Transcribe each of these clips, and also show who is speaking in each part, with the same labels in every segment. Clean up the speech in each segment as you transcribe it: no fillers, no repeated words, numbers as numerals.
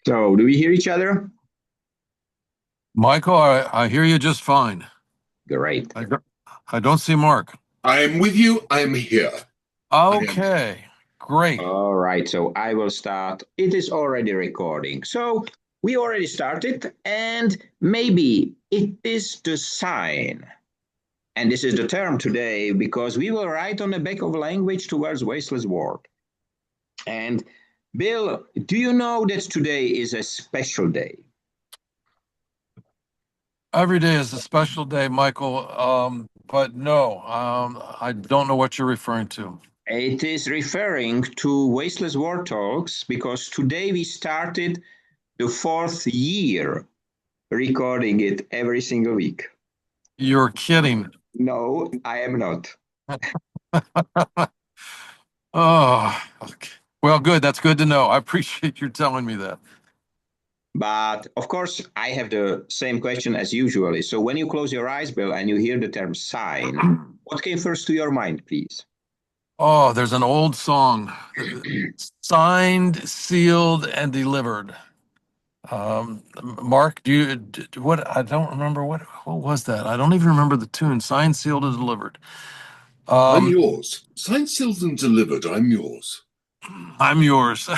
Speaker 1: So, do we hear each other?
Speaker 2: Michael, I hear you just fine.
Speaker 1: Great.
Speaker 2: I, don't- I don't see Mark.
Speaker 3: I am with you. I am here. I am.
Speaker 2: Okay, great.
Speaker 1: All right, so I will start. It is already recording. So, we already started, and maybe it is the sign. And this is the term today because we will write on the back of language towards wasteless world. And Bill, do you know that today is a special day?
Speaker 2: Every day is a special day, Michael. But no, I don't know what you're referring to.
Speaker 1: It is referring to Wasteless World Talks because today we started the fourth year recording it every single week.
Speaker 2: You're kidding.
Speaker 1: No, I am not.
Speaker 2: Oh, okay. Well, good. That's good to know. I appreciate you telling me that.
Speaker 1: But of course, I have the same question as usually. So when you close your eyes, Bill, and you hear the term sign, what came first to your mind, please?
Speaker 2: Oh, there's an old song, signed, sealed, and delivered. Mark, what? I don't remember what was that. I don't even remember the tune. Signed, sealed, and delivered.
Speaker 3: I'm
Speaker 2: Um,
Speaker 3: yours. Signed, sealed, and delivered. I'm yours.
Speaker 2: I'm yours.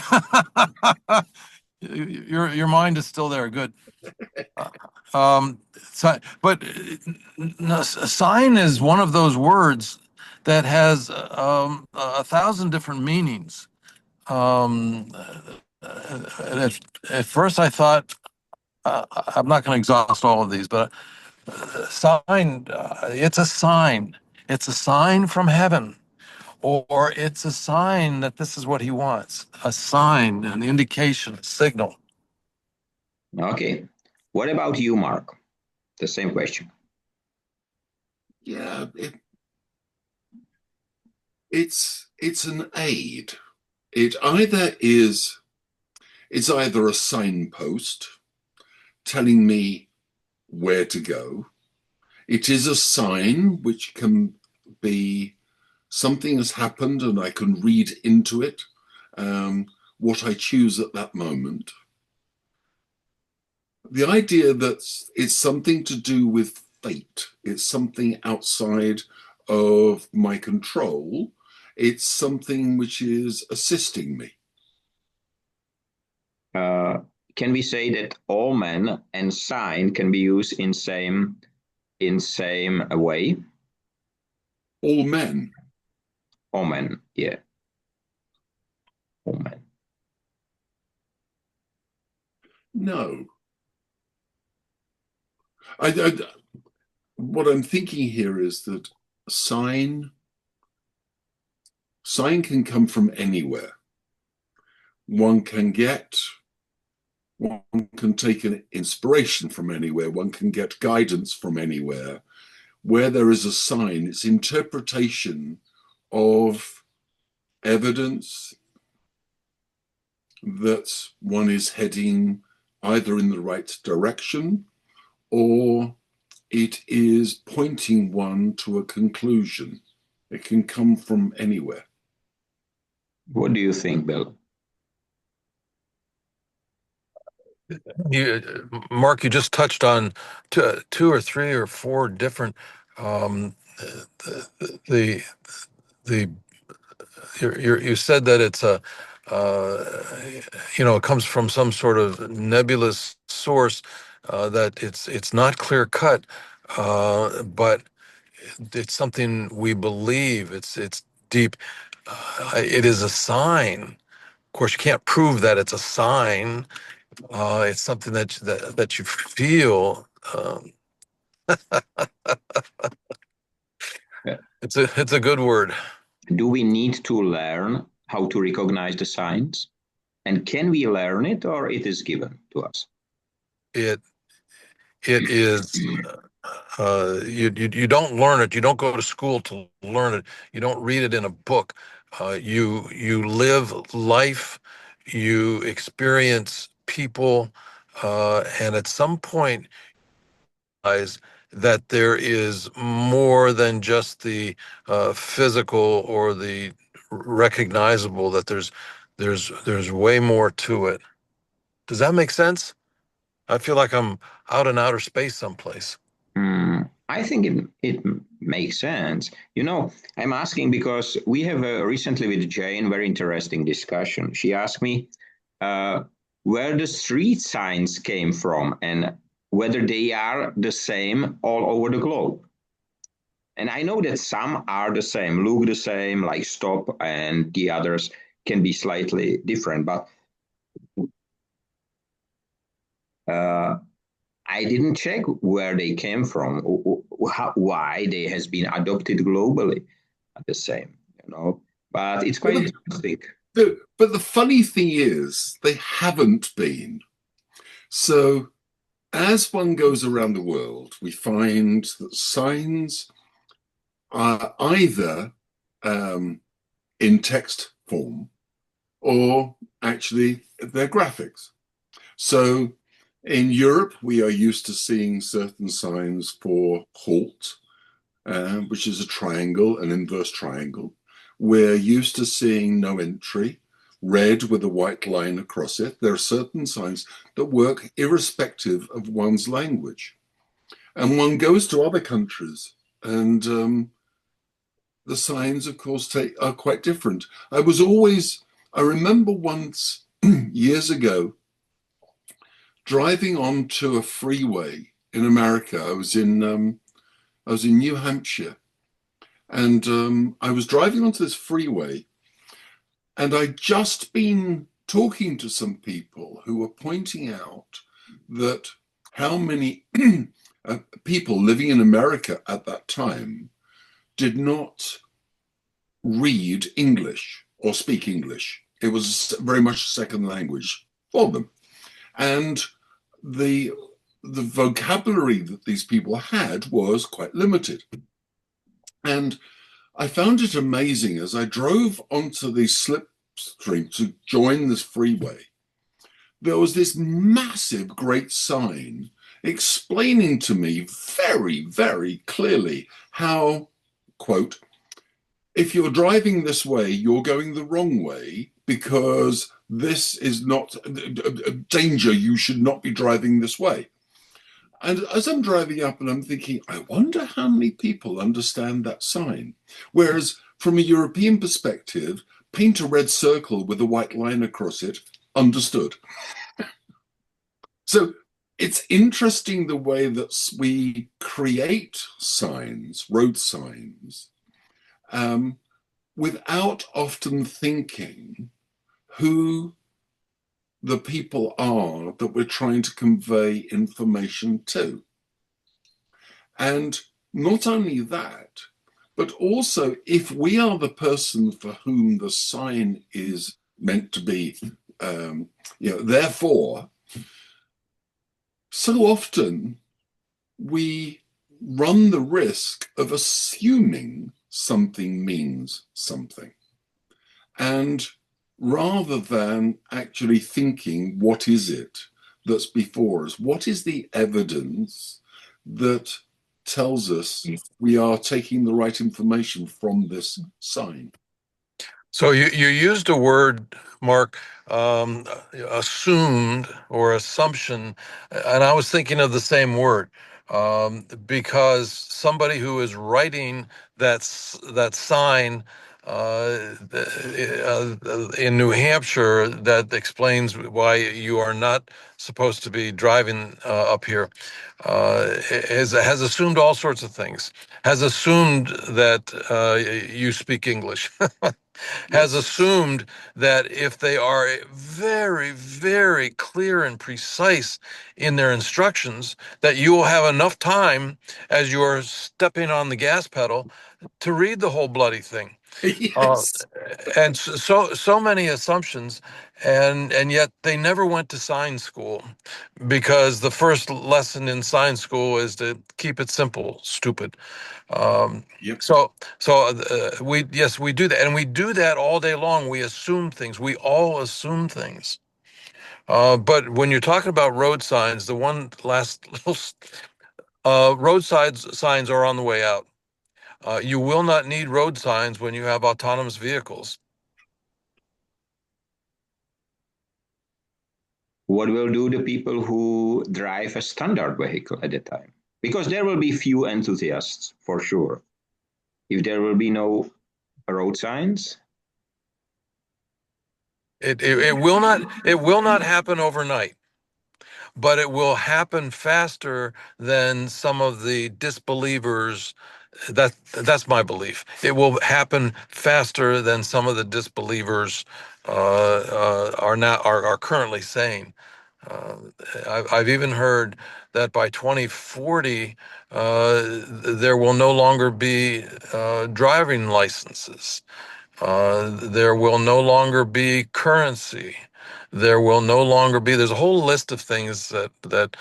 Speaker 2: Your mind is still there. Good. But no, sign is one of those words that has a thousand different meanings. Um, at first, I thought I'm not going to exhaust all of these, but sign, it's a sign. It's a sign from heaven, or it's a sign that this is what he wants. A sign, an indication, a signal.
Speaker 1: Okay. What about you, Mark? The same question.
Speaker 3: Yeah, it's an aid. It either is it's either a signpost telling me where to go. It is a sign which can be something has happened and I can read into it what I choose at that moment. The idea that it's something to do with fate, it's something outside of my control, it's something which is assisting me.
Speaker 1: Uh, can we say that omen and sign can be used in same way?
Speaker 3: All men.
Speaker 1: Omen, yeah, omen.
Speaker 3: No. I, what I'm thinking here is that sign sign can come from anywhere. One can get one can take an inspiration from anywhere, one can get guidance from anywhere. Where there is a sign, it's interpretation of evidence that one is heading either in the right direction or it is pointing one to a conclusion. It can come from anywhere.
Speaker 1: What do you think, Bill?
Speaker 2: Mark, you just touched on two or three or four different um, the the you said that it's a uh, it comes from some sort of nebulous source, that it's not clear cut, but it's something we believe. It's deep. It is a sign. Of course, you can't prove that it's a sign. It's something that you feel. It's a good word.
Speaker 1: Do we need to learn how to recognize the signs? And can we learn it or it is given to us?
Speaker 2: It it is. You don't learn it. You don't go to school to learn it. You don't read it in a book. You live life. You experience people, and at some point, realize that there is more than just the physical or the recognizable. That there's way more to it. Does that make sense? I feel like I'm out in outer space someplace.
Speaker 1: I think it makes sense. I'm asking because we have recently with Jane very interesting discussion. She asked me uh, where the street signs came from and whether they are the same all over the globe. And I know that some are the same, look the same, like stop, and the others can be slightly different. But uh, I didn't check where they came from, why they has been adopted globally the same. But it's quite
Speaker 3: But
Speaker 1: interesting.
Speaker 3: the funny thing is, they haven't been. So as one goes around the world, we find that signs are either in text form or actually they're graphics. So in Europe, we are used to seeing certain signs for halt, which is a triangle, an inverse triangle. We're used to seeing no entry, red with a white line across it. There are certain signs that work irrespective of one's language. And one goes to other countries and the signs, of course, are quite different. I remember once years ago, driving onto a freeway in America. I was in New Hampshire, and I was driving onto this freeway, and I'd just been talking to some people who were pointing out that how many people living in America at that time did not read English or speak English. It was very much a second language for them. And the vocabulary that these people had was quite limited. And I found it amazing as I drove onto the slipstream to join this freeway. There was this massive, great sign explaining to me very, very clearly how, quote, if you're driving this way, you're going the wrong way because this is not a danger. You should not be driving this way. And as I'm driving up and I'm thinking, I wonder how many people understand that sign. Whereas from a European perspective, paint a red circle with a white line across it, understood. So it's interesting the way that we create signs, road signs, without often thinking who the people are that we're trying to convey information to. And not only that, but also if we are the person for whom the sign is meant to be, therefore, so often we run the risk of assuming something means something. And rather than actually thinking, what is it that's before us? What is the evidence that tells us we are taking the right information from this sign?
Speaker 2: So you used a word, Mark, assumed or assumption, and I was thinking of the same word because somebody who is writing that sign in New Hampshire that explains why you are not supposed to be driving up here has assumed all sorts of things. Has assumed that you speak English. Has assumed that if they are very, very clear and precise in their instructions, that you will have enough time as you're stepping on the gas pedal to read the whole bloody thing.
Speaker 3: Yes.
Speaker 2: And so many assumptions, and yet they never went to sign school because the first lesson in sign school is to keep it simple, stupid.
Speaker 3: Yep.
Speaker 2: So we do that, and we do that all day long. We assume things. We all assume things. But when you're talking about road signs, the one last little signs are on the way out. You will not need road signs when you have autonomous vehicles.
Speaker 1: what will do the people who drive a standard vehicle at the time? Because there will be few enthusiasts for sure. If there will be no road signs,
Speaker 2: it will not happen overnight, but it will happen faster than some of the disbelievers. That's my belief. It will happen faster than some of the disbelievers are currently saying. I've even heard that by 2040, there will no longer be driving licenses. There will no longer be currency. There will no longer be. There's a whole list of things that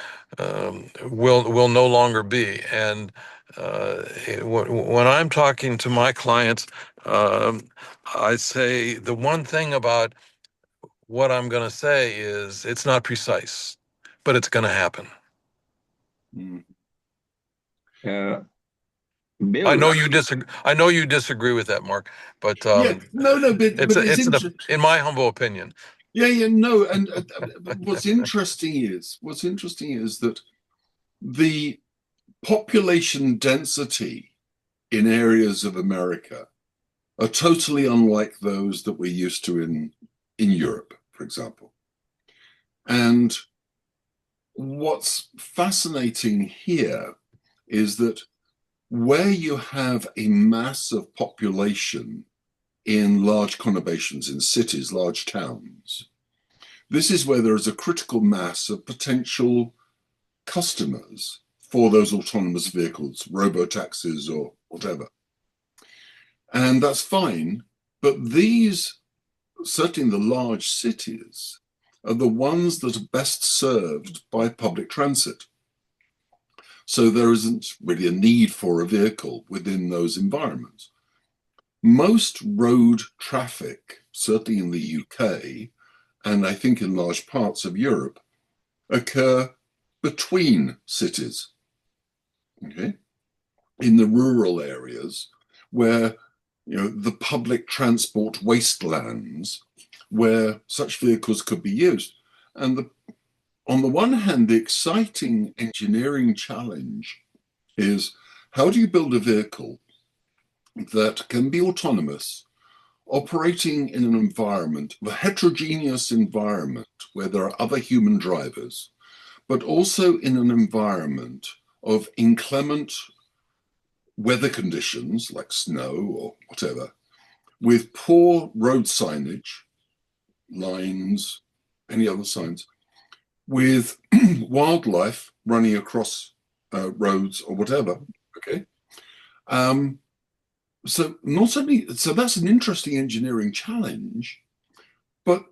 Speaker 2: will no longer be. And when I'm talking to my clients, I say the one thing about what I'm going to say is it's not precise, but it's going to happen.
Speaker 1: Bill,
Speaker 2: I know you disagree. I know you disagree with that, Mark. But
Speaker 3: but it's
Speaker 2: in my humble opinion.
Speaker 3: No. And what's interesting is that the population density in areas of America are totally unlike those that we're used to in Europe, for example. And what's fascinating here is that where you have a mass of population in large conurbations, in cities, large towns, this is where there is a critical mass of potential customers for those autonomous vehicles, robo-taxis or whatever. And that's fine, but these, certainly the large cities, are the ones that are best served by public transit. So there isn't really a need for a vehicle within those environments. Most road traffic, certainly in the UK, and I think in large parts of Europe, occur between cities, okay? In the rural areas where, the public transport wastelands where such vehicles could be used. And on the one hand, the exciting engineering challenge is how do you build a vehicle that can be autonomous, operating in an environment, a heterogeneous environment where there are other human drivers, but also in an environment of inclement weather conditions like snow or whatever, with poor road signage, lines, any other signs, with wildlife running across roads or whatever, okay? So that's an interesting engineering challenge, but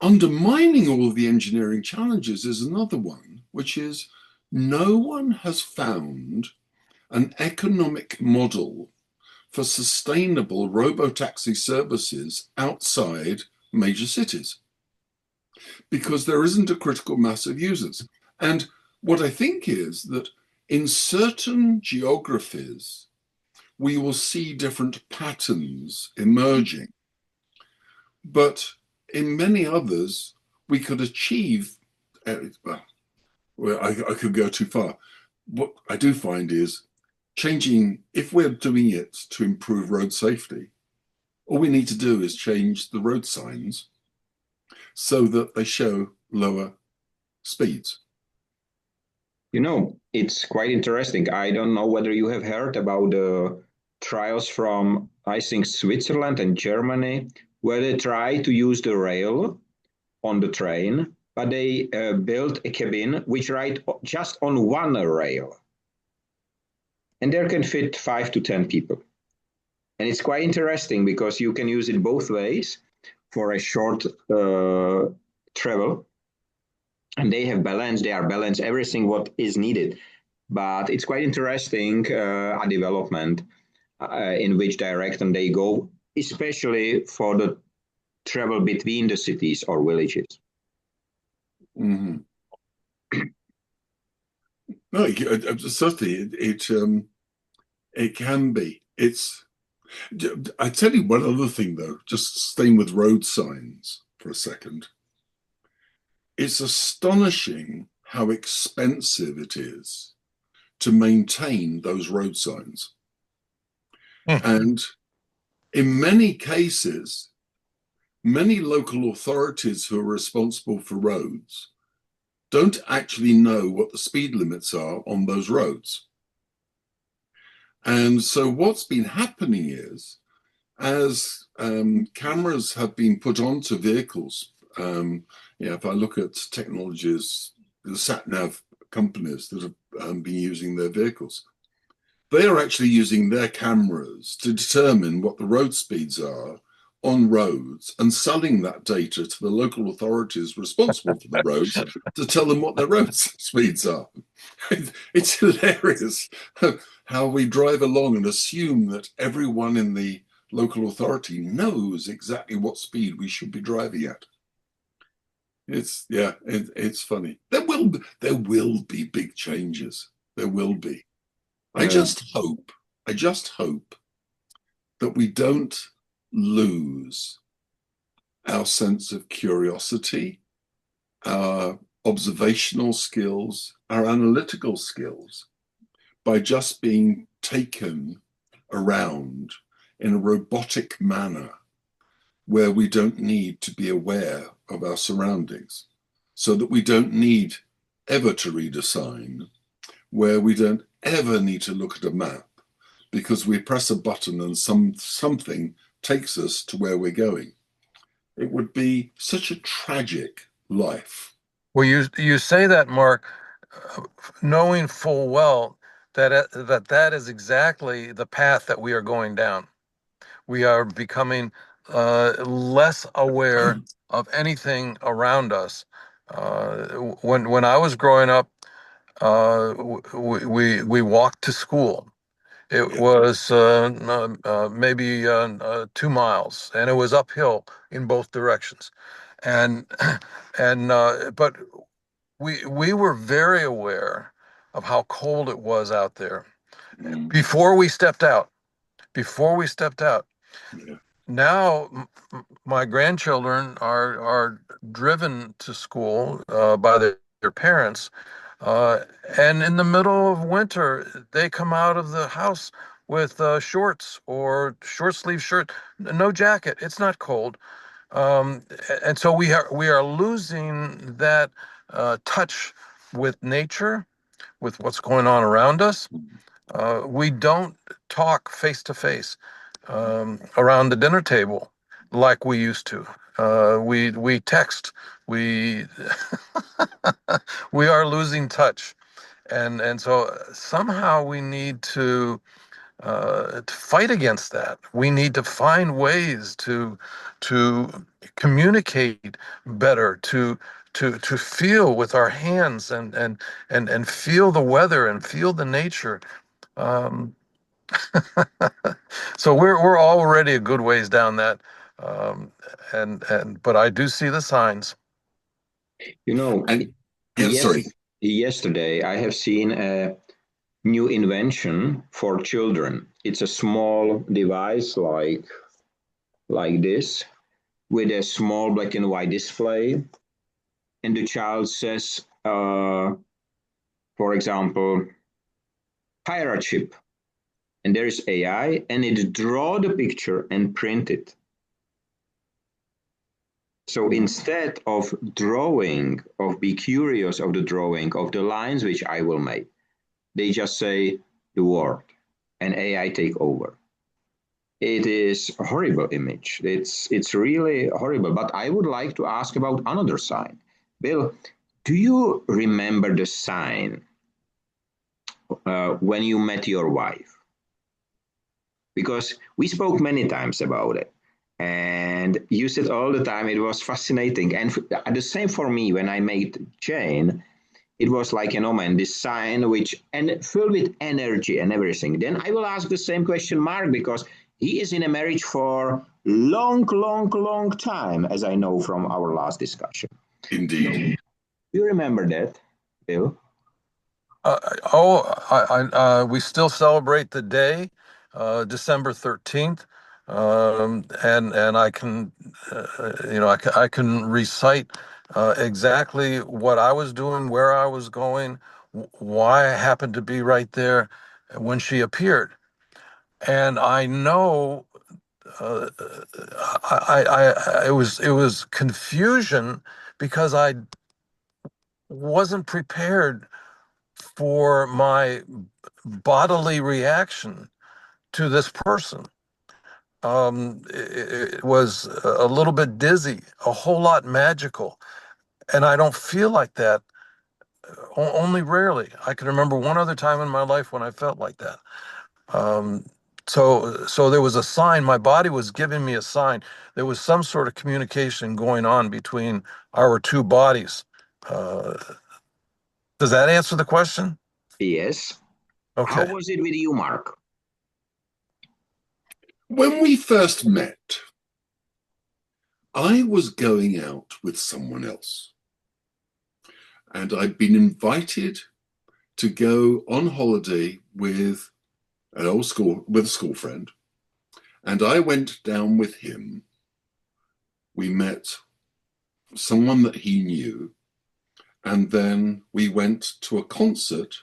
Speaker 3: undermining all of the engineering challenges is another one, which is no one has found an economic model for sustainable robotaxi services outside major cities, because there isn't a critical mass of users. And what I think is that in certain geographies, we will see different patterns emerging. But in many others, we could achieve, well, I could go too far. What I do find is changing, if we're doing it to improve road safety, all we need to do is change the road signs so that they show lower speeds.
Speaker 1: It's quite interesting. I don't know whether you have heard about the trials from, I think, Switzerland and Germany, where they try to use the rail on the train, but they built a cabin which rides just on one rail. And there can fit 5 to 10 people. And it's quite interesting because you can use it both ways for a short travel. And they are balanced everything what is needed. But it's quite interesting a development in which direction they go, especially for the travel between the cities or villages.
Speaker 3: Mm-hmm. No, certainly it can be. I tell you one other thing though, just staying with road signs for a second, it's astonishing how expensive it is to maintain those road signs. And in many cases, many local authorities who are responsible for roads don't actually know what the speed limits are on those roads. And so what's been happening is, as cameras have been put onto vehicles, if I look at technologies, the sat-nav companies that have been using their vehicles, they are actually using their cameras to determine what the road speeds are on roads and selling that data to the local authorities responsible for the roads to tell them what their road speeds are. It's hilarious how we drive along and assume that everyone in the local authority knows exactly what speed we should be driving at. It's funny. There will be big changes. There will be. I just hope that we don't lose our sense of curiosity, our observational skills, our analytical skills by just being taken around in a robotic manner where we don't need to be aware of our surroundings, so that we don't need ever to read a sign, where we don't ever need to look at a map, because we press a button and something takes us to where we're going. It would be such a tragic life.
Speaker 2: Well, you say that, Mark, knowing full well that is exactly the path that we are going down. We are becoming less aware of anything around us. When I was growing up, we walked to school. It was maybe 2 miles, and it was uphill in both directions. And but we were very aware of how cold it was out there before we stepped out. Before we stepped out.
Speaker 3: Yeah.
Speaker 2: Now, my grandchildren are driven to school by their parents, and in the middle of winter, they come out of the house with shorts or short sleeve shirt, no jacket. It's not cold, and so we are losing that touch with nature, with what's going on around us. We don't talk face to face around the dinner table like we used to. We text. We we are losing touch, and so somehow we need to fight against that. We need to find ways to communicate better, to feel with our hands and feel the weather and feel the nature. Um, so we're already a good ways down that, but I do see the signs.
Speaker 1: You know,
Speaker 3: Sorry.
Speaker 1: yesterday I have seen a new invention for children. It's a small device like this with a small black and white display, and the child says, for example, pirate ship, and there is AI, and it draw the picture and print it. So instead of drawing, of be curious of the drawing, of the lines which I will make, they just say the word, and AI take over. It is a horrible image. It's really horrible. But I would like to ask about another sign. Bill, do you remember the sign when you met your wife? Because we spoke many times about it. And you said all the time it was fascinating. And the same for me when I met Jane, it was like, man, this sign which and filled with energy and everything. Then I will ask the same question, Mark, because he is in a marriage for long time, as I know from our last discussion.
Speaker 3: Indeed.
Speaker 1: Do you remember that, Bill?
Speaker 2: We still celebrate the day, December 13th, and I can, I can recite exactly what I was doing, where I was going, why I happened to be right there when she appeared. And I know it was confusion because I wasn't prepared for my bodily reaction to this person. It was a little bit dizzy, a whole lot magical, and I don't feel like that. Only rarely. I can remember one other time in my life when I felt like that. Um, so there was a sign. My body was giving me a sign. There was some sort of communication going on between our two bodies. Uh, does that answer the question?
Speaker 1: Yes. How
Speaker 2: Okay.
Speaker 1: was it with you, Mark?
Speaker 3: When we first met, I was going out with someone else, and I'd been invited to go on holiday with a school friend, and I went down with him. We met someone that he knew, and then we went to a concert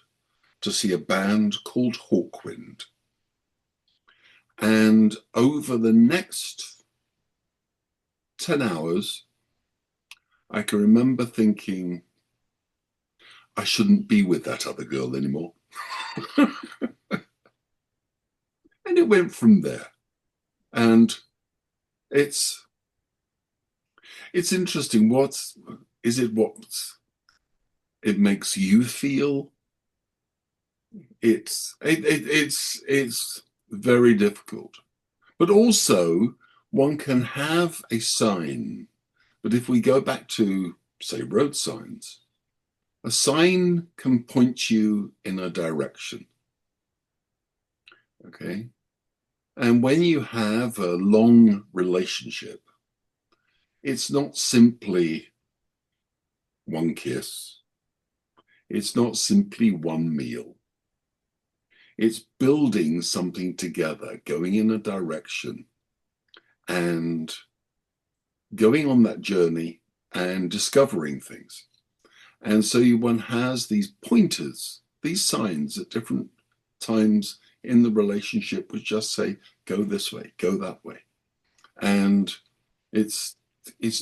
Speaker 3: to see a band called Hawkwind. And over the next 10 hours, I can remember thinking, I shouldn't be with that other girl anymore. And it went from there. And it's interesting. What it makes you feel? It's very difficult. But also, one can have a sign. But if we go back to, say, road signs, a sign can point you in a direction. Okay. And when you have a long relationship, it's not simply one kiss, it's not simply one meal. It's building something together, going in a direction and going on that journey and discovering things. And so one has these pointers, these signs at different times in the relationship, which just say, go this way, go that way. And it's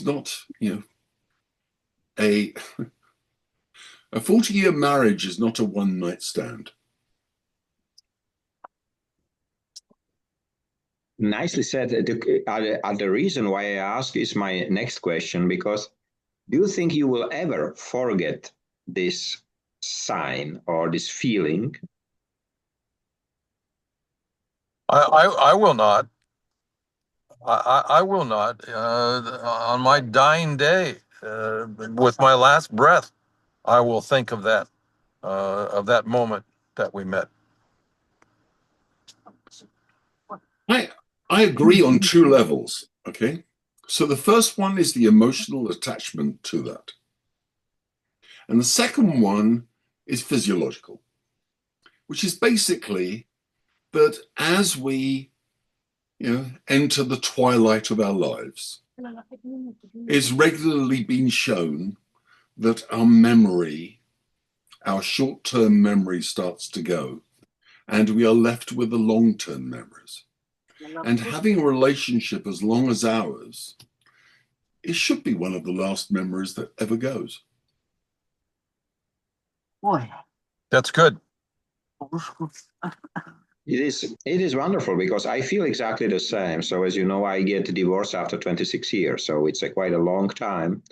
Speaker 3: not, a 40-year marriage is not a one-night stand.
Speaker 1: Nicely said. The reason why I ask is my next question, because do you think you will ever forget this sign or this feeling?
Speaker 2: I will not. I will not. On my dying day, with my last breath, I will think of that moment that we met.
Speaker 3: I agree on two levels. Okay. So the first one is the emotional attachment to that. And the second one is physiological, which is basically that as we enter the twilight of our lives, it's regularly been shown that our short-term memory starts to go, and we are left with the long-term memories. And having a relationship as long as ours, it should be one of the last memories that ever goes.
Speaker 2: That's good.
Speaker 1: It is wonderful because I feel exactly the same. So as you know, I get divorced after 26 years, so it's quite a long time.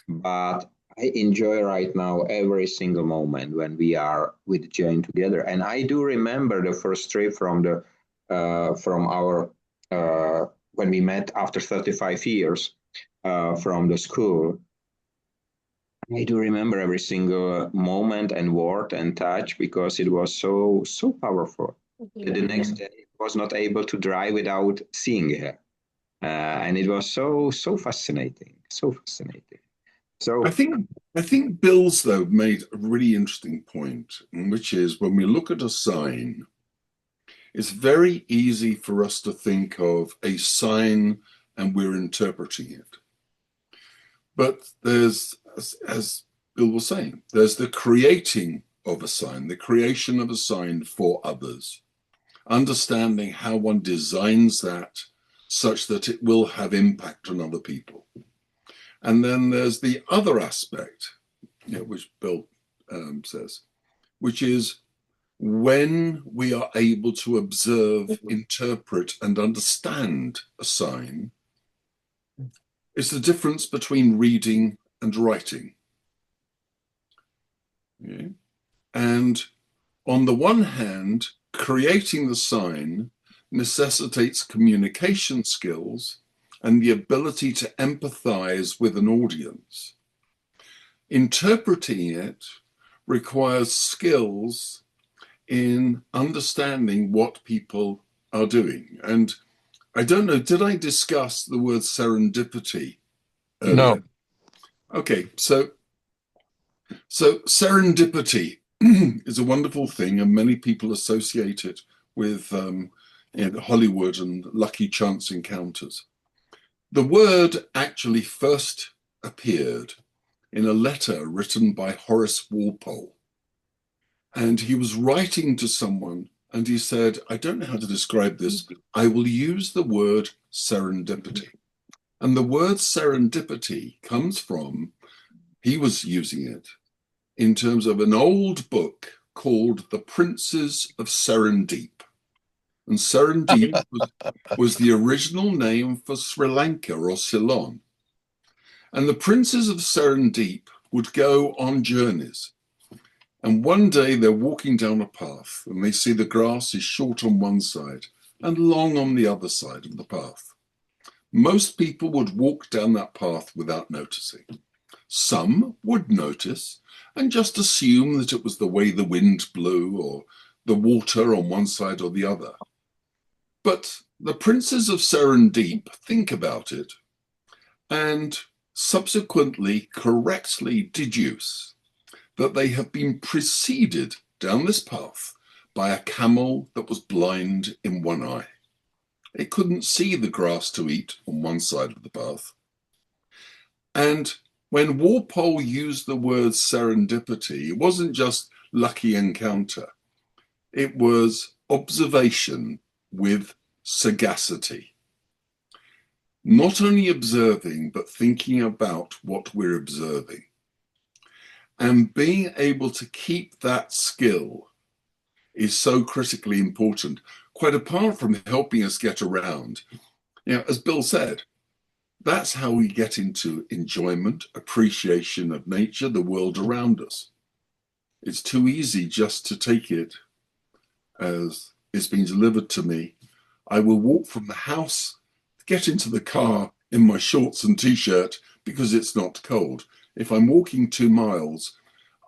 Speaker 1: But I enjoy right now every single moment when we are with Jane together. And I do remember the first trip from our when we met after 35 years from the school. I do remember every single moment and word and touch because it was so powerful. The next day, I was not able to drive without seeing her, and it was so fascinating, so fascinating.
Speaker 3: I
Speaker 1: So
Speaker 3: think Bill's though made a really interesting point, which is when we look at a sign, it's very easy for us to think of a sign and we're interpreting it. But there's, as Bill was saying, there's the creating of a sign, the creation of a sign for others, understanding how one designs that such that it will have impact on other people. And then there's the other aspect, which Bill says, which is when we are able to observe, interpret, and understand a sign, it's the difference between reading and writing. Okay? And on the one hand, creating the sign necessitates communication skills and the ability to empathize with an audience. Interpreting it requires skills in understanding what people are doing. And I don't know, did I discuss the word serendipity earlier?
Speaker 2: No.
Speaker 3: Okay, so serendipity is a wonderful thing, and many people associate it with Hollywood and lucky chance encounters. The word actually first appeared in a letter written by Horace Walpole. And he was writing to someone, and he said, I don't know how to describe this. I will use the word serendipity. And the word serendipity comes from, he was using it in terms of an old book called The Princes of Serendip. And Serendip was the original name for Sri Lanka or Ceylon. And the Princes of Serendip would go on journeys. And one day they're walking down a path and they see the grass is short on one side and long on the other side of the path. Most people would walk down that path without noticing. Some would notice and just assume that it was the way the wind blew or the water on one side or the other. But the Princes of Serendip think about it and subsequently correctly deduce that they have been preceded down this path by a camel that was blind in one eye. It couldn't see the grass to eat on one side of the path. And when Walpole used the word serendipity, it wasn't just lucky encounter. It was observation with sagacity. Not only observing, but thinking about what we're observing. And being able to keep that skill is so critically important, quite apart from helping us get around. As Bill said, that's how we get into enjoyment, appreciation of nature, the world around us. It's too easy just to take it as it's been delivered to me. I will walk from the house, get into the car in my shorts and t-shirt because it's not cold. If I'm walking 2 miles,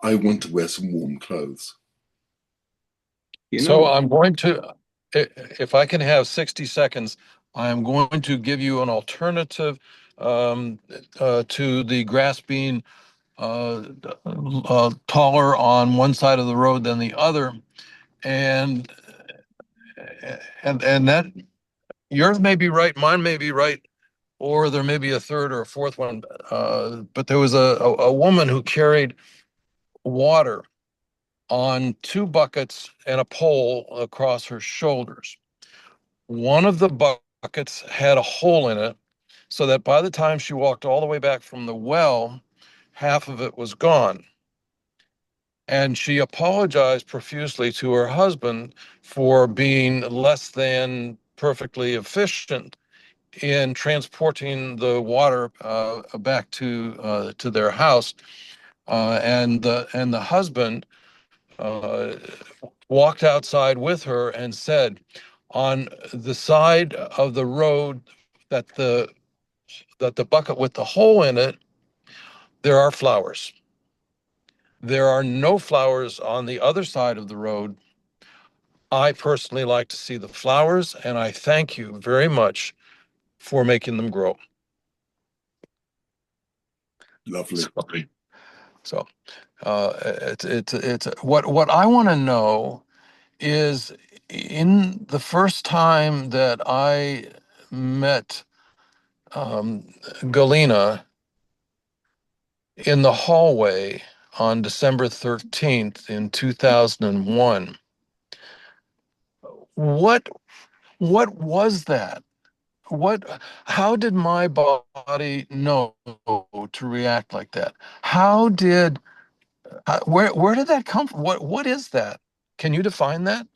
Speaker 3: I want to wear some warm clothes.
Speaker 2: So I'm going to, if I can have 60 seconds, I am going to give you an alternative to the grass being taller on one side of the road than the other, and that yours may be right, mine may be right, or there may be a third or a fourth one. But there was a woman who carried water on 2 buckets and a pole across her shoulders. One of the buckets had a hole in it, so that by the time she walked all the way back from the well, half of it was gone. And she apologized profusely to her husband for being less than perfectly efficient in transporting the water back to their house. And the husband uh, walked outside with her and said, on the side of the road that the bucket with the hole in it, there are flowers. There are no flowers on the other side of the road. I personally like to see the flowers, and I thank you very much for making them grow.
Speaker 3: Lovely.
Speaker 2: So it's what I want to know is, in the first time that I met Galena, in the hallway on December 13th in 2001. What was that? How did my body know to react like that? Where did that come from? What is that? Can you define that?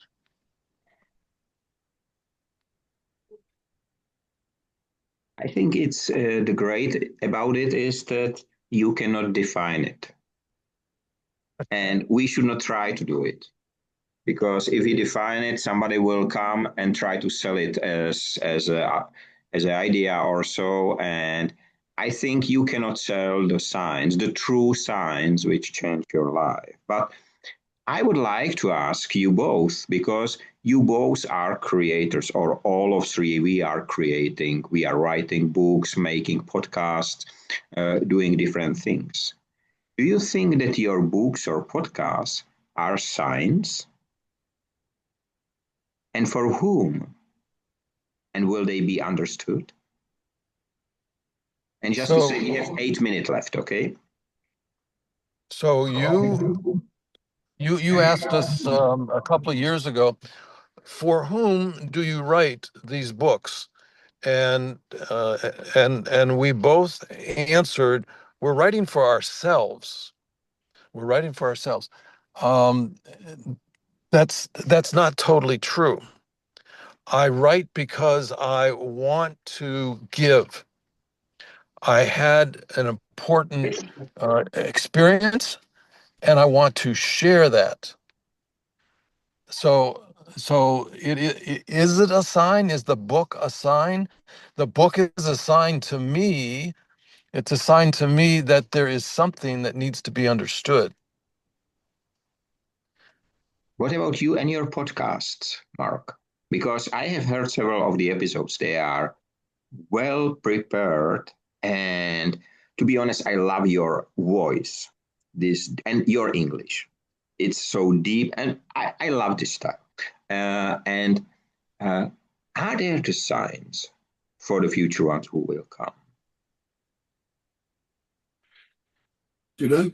Speaker 1: I think it's the great about it is that you cannot define it, and we should not try to do it. Because if you define it, somebody will come and try to sell it as an idea or so. And I think you cannot sell the signs, the true signs which change your life. But I would like to ask you both, because you both are creators, or all of three, we are creating, we are writing books, making podcasts, doing different things. Do you think that your books or podcasts are signs? And for whom? And will they be understood? And just to say, we have 8 minutes left, okay?
Speaker 2: So you asked us a couple of years ago, for whom do you write these books? And we both answered, we're writing for ourselves. We're writing for ourselves. Um, that's not totally true. I write because I want to give. I had an important experience, and I want to share that. So, is it a sign? Is the book a sign? The book is a sign to me. It's a sign to me that there is something that needs to be understood.
Speaker 1: What about you and your podcasts, Mark? Because I have heard several of the episodes. They are well prepared. And to be honest, I love your voice, this and your English. It's so deep, and I love this stuff. And are there the signs for the future ones who will come?
Speaker 3: You know,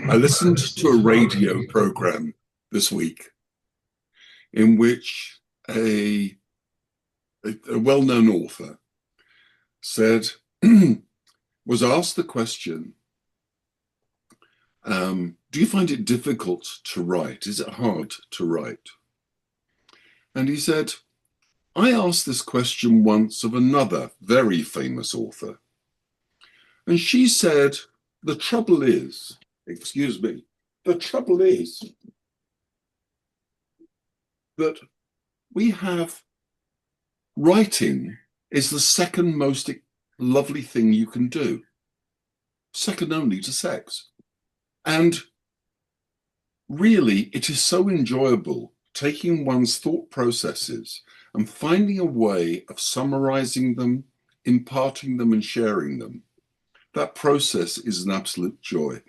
Speaker 3: I listened to a radio program this week in which a well-known author said, was asked the question, do you find it difficult to write? Is it hard to write? And he said, I asked this question once of another very famous author. And she said, the trouble is that we have writing is the second most lovely thing you can do, second only to sex. And really, it is so enjoyable taking one's thought processes and finding a way of summarizing them, imparting them, and sharing them. That process is an absolute joy.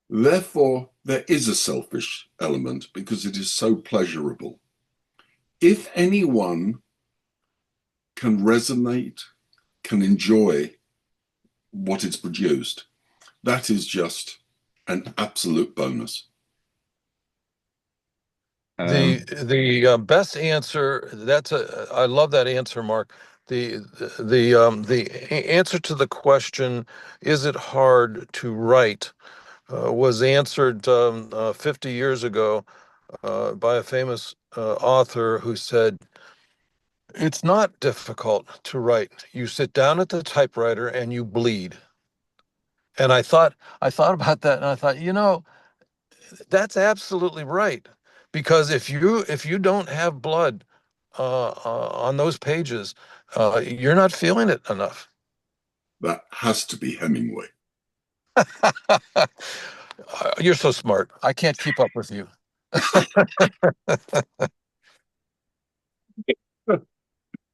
Speaker 3: Therefore, there is a selfish element because it is so pleasurable. If anyone can resonate, can enjoy what it's produced, that is just an absolute bonus.
Speaker 2: The best answer, I love that answer, Mark. The answer to the question, is it hard to write, was answered 50 years ago by a famous author who said, it's not difficult to write. You sit down at the typewriter and you bleed. And I thought about that, and I thought, that's absolutely right. Because if you don't have blood on those pages, you're not feeling it enough.
Speaker 3: That has to be Hemingway.
Speaker 2: You're so smart. I can't keep up with you.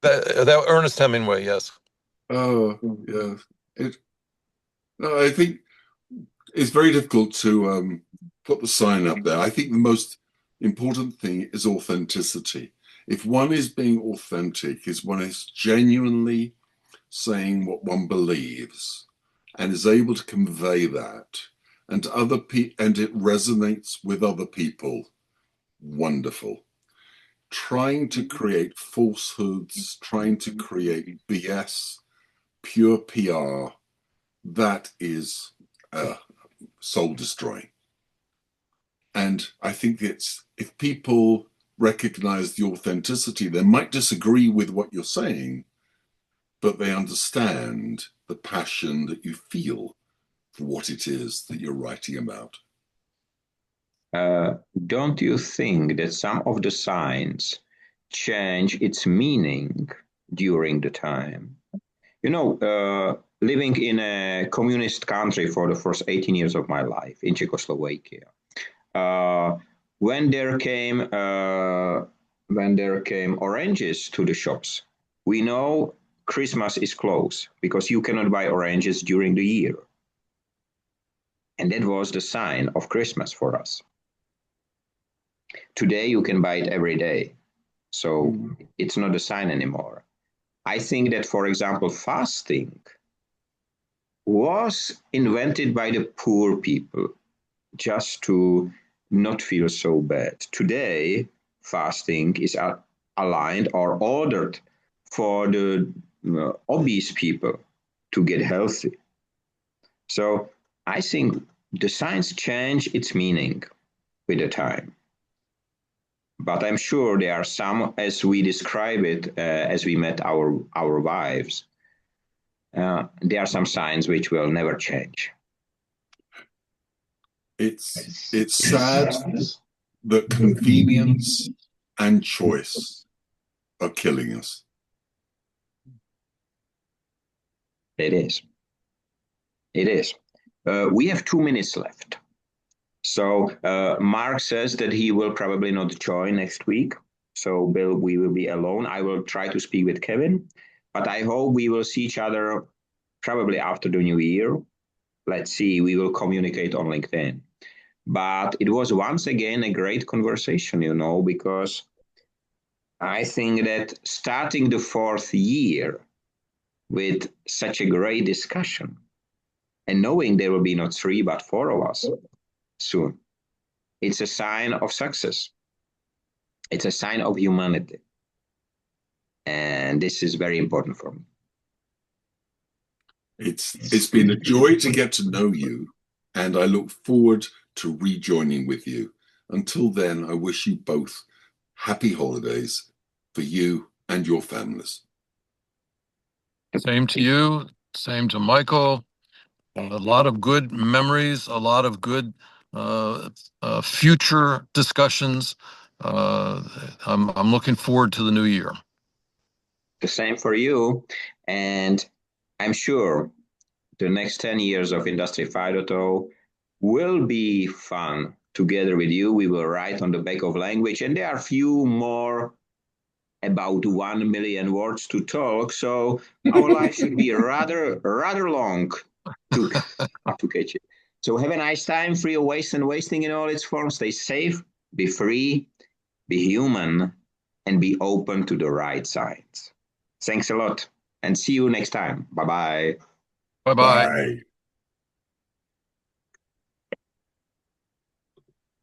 Speaker 2: That Ernest Hemingway, yes.
Speaker 3: Oh, yeah. I think it's very difficult to put the sign up there. I think the most important thing is authenticity. If one is being authentic, is one is genuinely saying what one believes, and is able to convey that, and and it resonates with other people, wonderful. Trying to create falsehoods, trying to create BS, pure PR, that is soul destroying. And I think if people recognize the authenticity, they might disagree with what you're saying, but they understand the passion that you feel for what it is that you're writing about.
Speaker 1: Don't you think that some of the signs change its meaning during the time? You know, living in a communist country for the first 18 years of my life in Czechoslovakia, uh, when there came oranges to the shops, we know Christmas is close because you cannot buy oranges during the year, and that was the sign of Christmas for us. Today you can buy it every day, so it's not a sign anymore. I think that, for example, fasting was invented by the poor people just to not feel so bad. Today, fasting is aligned or ordered for the obese people to get healthy. So I think the science changed its meaning with the time. But I'm sure there are some, as we describe it, as we met our wives, there are some signs which will never change.
Speaker 3: It's sad that convenience and choice are killing us.
Speaker 1: It is. It is. We have 2 minutes left. So Mark says that he will probably not join next week. So Bill, we will be alone. I will try to speak with Kevin, but I hope we will see each other probably after the new year. Let's see, we will communicate on LinkedIn. But it was once again a great conversation, because I think that starting the 4th year with such a great discussion and knowing there will be not 3 but 4 of us soon, it's a sign of success. It's a sign of humanity. And this is very important for me.
Speaker 3: It's been a joy to get to know you, and I look forward to rejoining with you. Until then, I wish you both happy holidays for you and your families.
Speaker 2: Same to you. Same to Michael. A lot of good memories, a lot of good future discussions. I'm looking forward to the new year.
Speaker 1: The same for you. And I'm sure the next 10 years of Industry 5.0 will be fun together with you. We will write on the back of language, and there are few more about 1 million words to talk. So our life should be rather long to catch it. So have a nice time, free of waste and wasting in all its forms. Stay safe, be free, be human, and be open to the right signs. Thanks a lot, and see you next time. Bye-bye.
Speaker 2: Bye-bye.
Speaker 3: Bye.